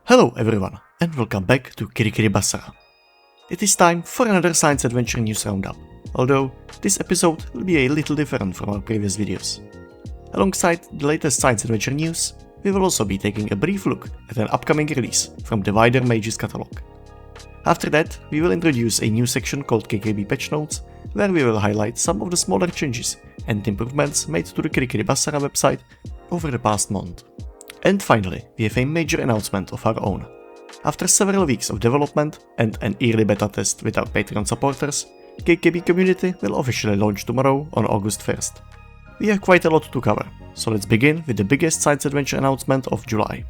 Hello everyone, and welcome back to KKB Basara. It is time for another science adventure news roundup, although this episode will be a little different from our previous videos. Alongside the latest science adventure news, we will also be taking a brief look at an upcoming release from the wider Mages catalog. After that, we will introduce a new section called KKB Patch Notes, where we will highlight some of the smaller changes and improvements made to the KKB Basara website over the past month. And finally, we have a major announcement of our own. After several weeks of development and an early beta test with our Patreon supporters, KKB Community will officially launch tomorrow on August 1st. We have quite a lot to cover, so let's begin with the biggest science adventure announcement of July.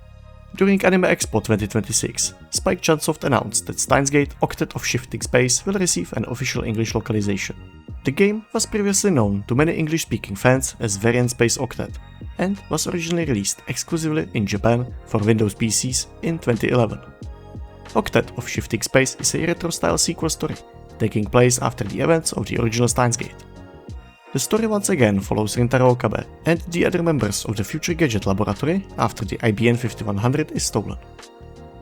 During Anime Expo 2026, Chunsoft announced that Steins' Octet of Shifting Space will receive an official English localization. The game was previously known to many English-speaking fans as Variant Space Octet, and was originally released exclusively in Japan for Windows PCs in 2011. Octet of Shifting Space is a retro-style sequel story, taking place after the events of the original Steins. The story once again follows Rintaro Okabe and the other members of the Future Gadget Laboratory after the IBM 5100 is stolen.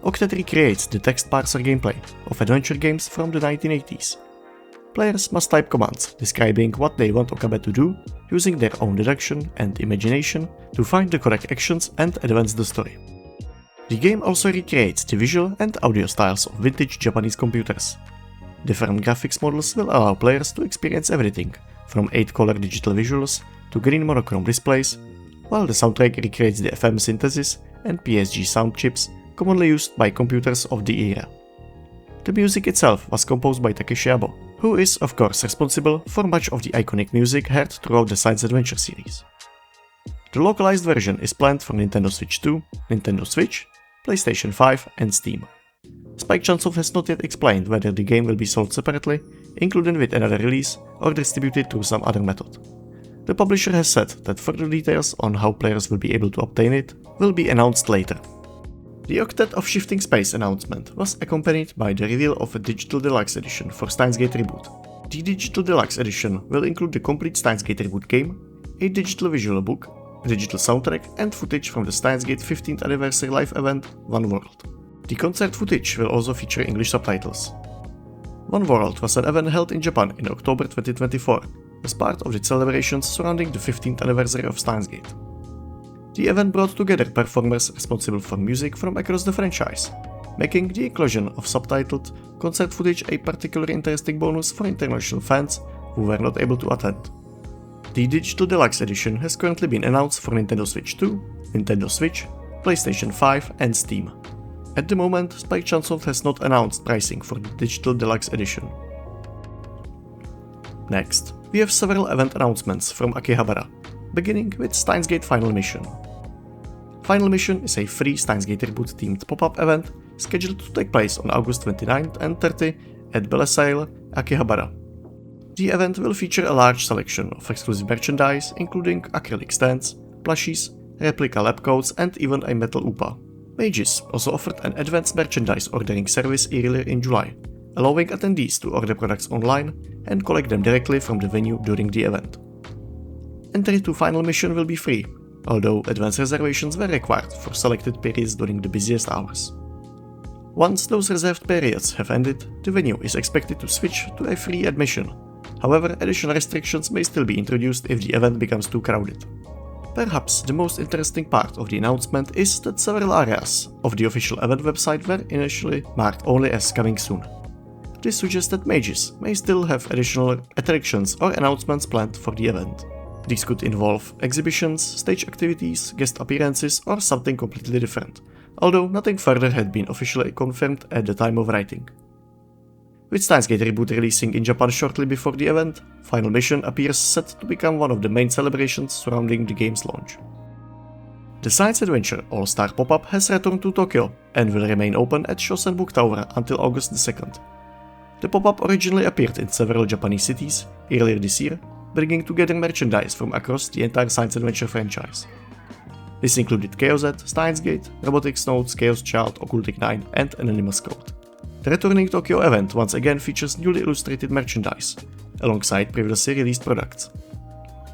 Octet recreates the text parser gameplay of adventure games from the 1980s. Players must type commands describing what they want Okabe to do, using their own deduction and imagination to find the correct actions and advance the story. The game also recreates the visual and audio styles of vintage Japanese computers. Different graphics models will allow players to experience everything, from 8-color digital visuals to green monochrome displays, while the soundtrack recreates the FM synthesis and PSG sound chips commonly used by computers of the era. The music itself was composed by Takeshi Abo, who is of course responsible for much of the iconic music heard throughout the Science Adventure series. The localized version is planned for Nintendo Switch 2, Nintendo Switch, PlayStation 5 and Steam. Chunsoft has not yet explained whether the game will be sold separately, included with another release, or distributed through some other method. The publisher has said that further details on how players will be able to obtain it will be announced later. The Octet of Shifting Space announcement was accompanied by the reveal of a Digital Deluxe edition for Steins Reboot. The Digital Deluxe edition will include the complete Steins Reboot game, a digital visual book, a digital soundtrack and footage from the Steins 15th anniversary live event One World. The concert footage will also feature English subtitles. One World was an event held in Japan in October 2024 as part of the celebrations surrounding the 15th anniversary of Steins. The event brought together performers responsible for music from across the franchise, making the inclusion of subtitled concert footage a particularly interesting bonus for international fans who were not able to attend. The Digital Deluxe edition has currently been announced for Nintendo Switch 2, Nintendo Switch, PlayStation 5 and Steam. At the moment, Chunsoft has not announced pricing for the Digital Deluxe edition. Next, we have several event announcements from Akihabara, beginning with Steins Final Mission. Final Mission is a free Steins Reboot themed pop-up event scheduled to take place on August 29th and 30th at Belesail, Akihabara. The event will feature a large selection of exclusive merchandise, including acrylic stands, plushies, replica lab coats and even a metal UPA. Mages also offered an advanced merchandise ordering service earlier in July, allowing attendees to order products online and collect them directly from the venue during the event. Entry to Final Mission will be free, although advance reservations were required for selected periods during the busiest hours. Once those reserved periods have ended, the venue is expected to switch to a free admission. However, additional restrictions may still be introduced if the event becomes too crowded. Perhaps the most interesting part of the announcement is that several areas of the official event website were initially marked only as coming soon. This suggests that Mages may still have additional attractions or announcements planned for the event. These could involve exhibitions, stage activities, guest appearances or something completely different, although nothing further had been officially confirmed at the time of writing. With Steins Reboot releasing in Japan shortly before the event, Final Mission appears set to become one of the main celebrations surrounding the game's launch. The Science Adventure All Star Pop-up has returned to Tokyo and will remain open at Shosen Book Tower until August 2nd. The pop-up originally appeared in several Japanese cities earlier this year, bringing together merchandise from across the entire Science Adventure franchise. This included Chaos Z, Steins Robotics Notes, Chaos Child, Occultic 9 and Anonymous Code. The returning Tokyo event once again features newly illustrated merchandise, alongside previously released products.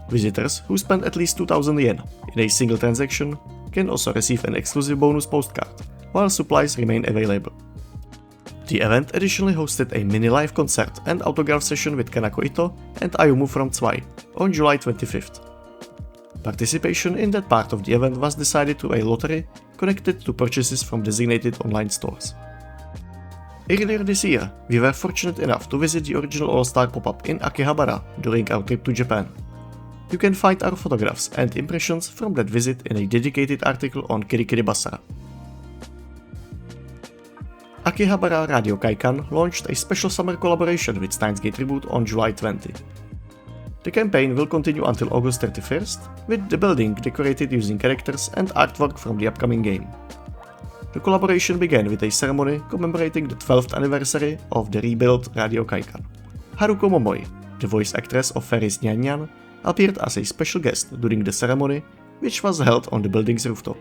Visitors who spend at least 2000 yen in a single transaction can also receive an exclusive bonus postcard, while supplies remain available. The event additionally hosted a mini live concert and autograph session with Kanako Ito and Ayumu from Zwei on July 25th. Participation in that part of the event was decided through a lottery connected to purchases from designated online stores. Earlier this year, we were fortunate enough to visit the original All-Star Pop-Up in Akihabara during our trip to Japan. You can find our photographs and impressions from that visit in a dedicated article on KKB Basara. Akihabara Radio Kaikan launched a special summer collaboration with Steins Reboot on July 20. The campaign will continue until August 31st, with the building decorated using characters and artwork from the upcoming game. The collaboration began with a ceremony commemorating the 12th anniversary of the rebuilt Radio Kaikan. Haruko Momoi, the voice actress of Fairies Nyan Nyan, appeared as a special guest during the ceremony, which was held on the building's rooftop.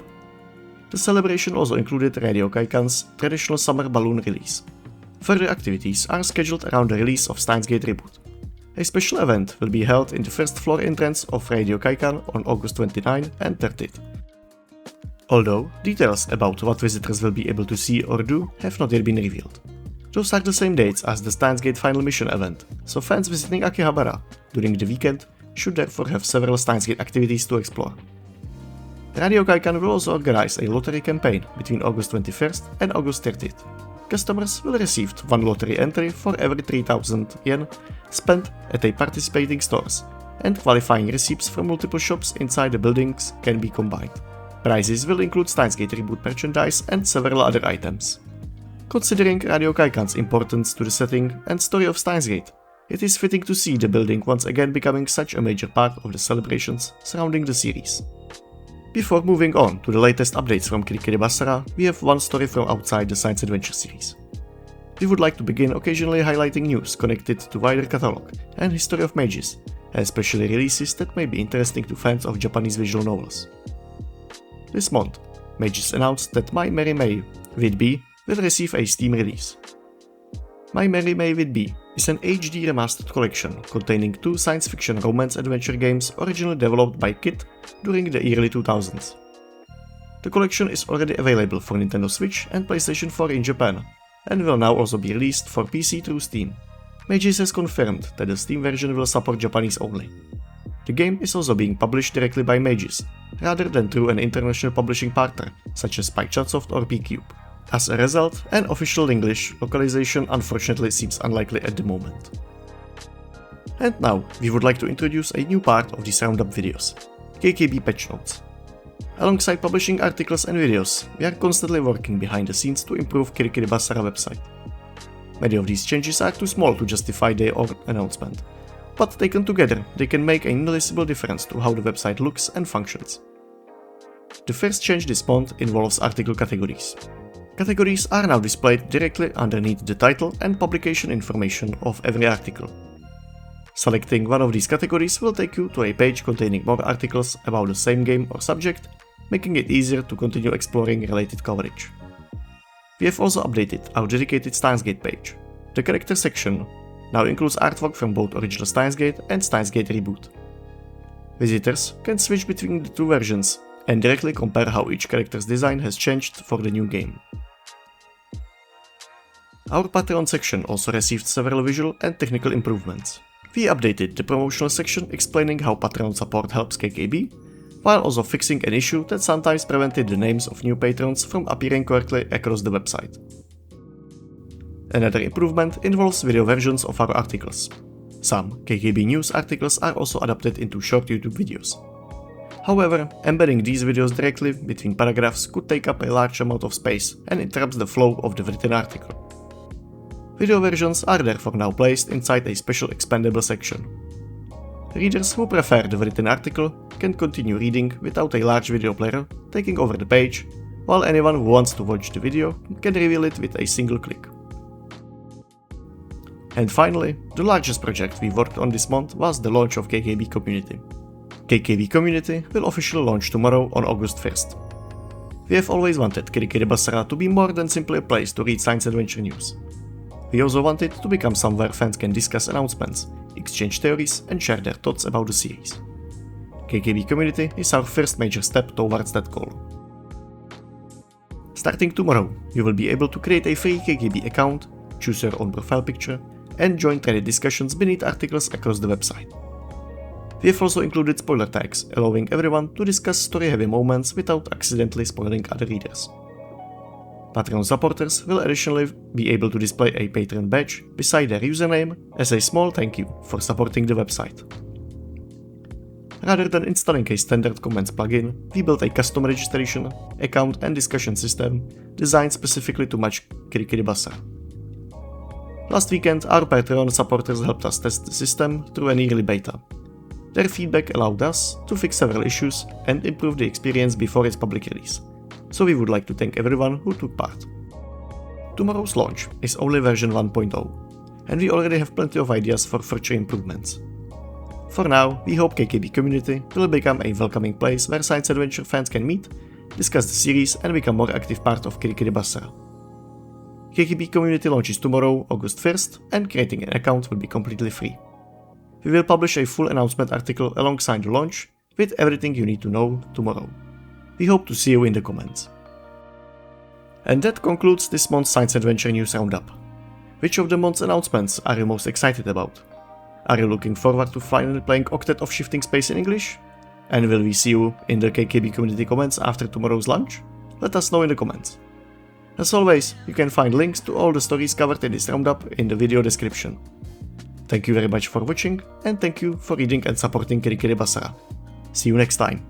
The celebration also included Radio Kaikan's traditional summer balloon release. Further activities are scheduled around the release of Steins Gate Reboot. A special event will be held in the first floor entrance of Radio Kaikan on August 29 and 30th. Although details about what visitors will be able to see or do have not yet been revealed. Those are the same dates as the Steins Gate Final Mission event, so fans visiting Akihabara during the weekend should therefore have several Steins Gate activities to explore. Radio Kaikan will also organize a lottery campaign between August 21st and August 30th. Customers will receive one lottery entry for every 3,000 yen spent at a participating stores, and qualifying receipts from multiple shops inside the buildings can be combined. Prizes will include Steins Gate Reboot merchandise and several other items. Considering Radio Kaikan's importance to the setting and story of Steins Gate, it is fitting to see the building once again becoming such a major part of the celebrations surrounding the series. Before moving on to the latest updates from KKB Basara, we have one story from outside the Science Adventure series. We would like to begin occasionally highlighting news connected to wider catalog and history of mages, especially releases that may be interesting to fans of Japanese visual novels. This month, Mages announced that My Merry May with B will receive a Steam release. My Merry May with B is an HD remastered collection containing two science fiction romance adventure games originally developed by KIT during the early 2000s. The collection is already available for Nintendo Switch and PlayStation 4 in Japan, and will now also be released for PC through Steam. Mages has confirmed that the Steam version will support Japanese only. The game is also being published directly by Mages, rather than through an international publishing partner such as Chunsoft or P-Cube. As a result, an official English localization unfortunately seems unlikely at the moment. And now, we would like to introduce a new part of these roundup videos, KKB Patch Notes. Alongside publishing articles and videos, we are constantly working behind the scenes to improve KKB Basara website. Many of these changes are too small to justify their own announcement, but taken together, they can make a noticeable difference to how the website looks and functions. The first change this month involves article categories. Categories are now displayed directly underneath the title and publication information of every article. Selecting one of these categories will take you to a page containing more articles about the same game or subject, making it easier to continue exploring related coverage. We have also updated our dedicated Steins Gate page. The character section now includes artwork from both original Steins Gate and Steins Gate Reboot. Visitors can switch between the two versions and directly compare how each character's design has changed for the new game. Our Patreon section also received several visual and technical improvements. We updated the promotional section explaining how Patreon support helps KKB, while also fixing an issue that sometimes prevented the names of new patrons from appearing correctly across the website. Another improvement involves video versions of our articles. Some KKB News articles are also adapted into short YouTube videos. However, embedding these videos directly between paragraphs could take up a large amount of space and interrupts the flow of the written article. Video versions are therefore now placed inside a special expandable section. Readers who prefer the written article can continue reading without a large video player taking over the page, while anyone who wants to watch the video can reveal it with a single click. And finally, the largest project we worked on this month was the launch of KKB Community. KKB Community will officially launch tomorrow on August 1st. We have always wanted KKB Basara to be more than simply a place to read science adventure news. We also want it to become somewhere fans can discuss announcements, exchange theories and share their thoughts about the series. KKB Community is our first major step towards that goal. Starting tomorrow, you will be able to create a free KKB account, choose your own profile picture, and join Reddit discussions beneath articles across the website. We have also included spoiler tags, allowing everyone to discuss story-heavy moments without accidentally spoiling other readers. Patreon supporters will additionally be able to display a Patreon badge beside their username as a small thank you for supporting the website. Rather than installing a standard comments plugin, we built a custom registration, account and discussion system designed specifically to match Kirikiri. Last weekend, our Patreon supporters helped us test the system through an early beta. Their feedback allowed us to fix several issues and improve the experience before its public release, so we would like to thank everyone who took part. Tomorrow's launch is only version 1.0, and we already have plenty of ideas for future improvements. For now, we hope KKB Community will become a welcoming place where science adventure fans can meet, discuss the series and become a more active part of Kirikiri. KKB Community launches tomorrow, August 1st, and creating an account will be completely free. We will publish a full announcement article alongside the launch, with everything you need to know tomorrow. We hope to see you in the comments. And that concludes this month's Science Adventure News Roundup. Which of the month's announcements are you most excited about? Are you looking forward to finally playing Octet of Shifting Space in English? And will we see you in the KKB Community comments after tomorrow's launch? Let us know in the comments. As always, you can find links to all the stories covered in this roundup in the video description. Thank you very much for watching, and thank you for reading and supporting Kirikiri. See you next time.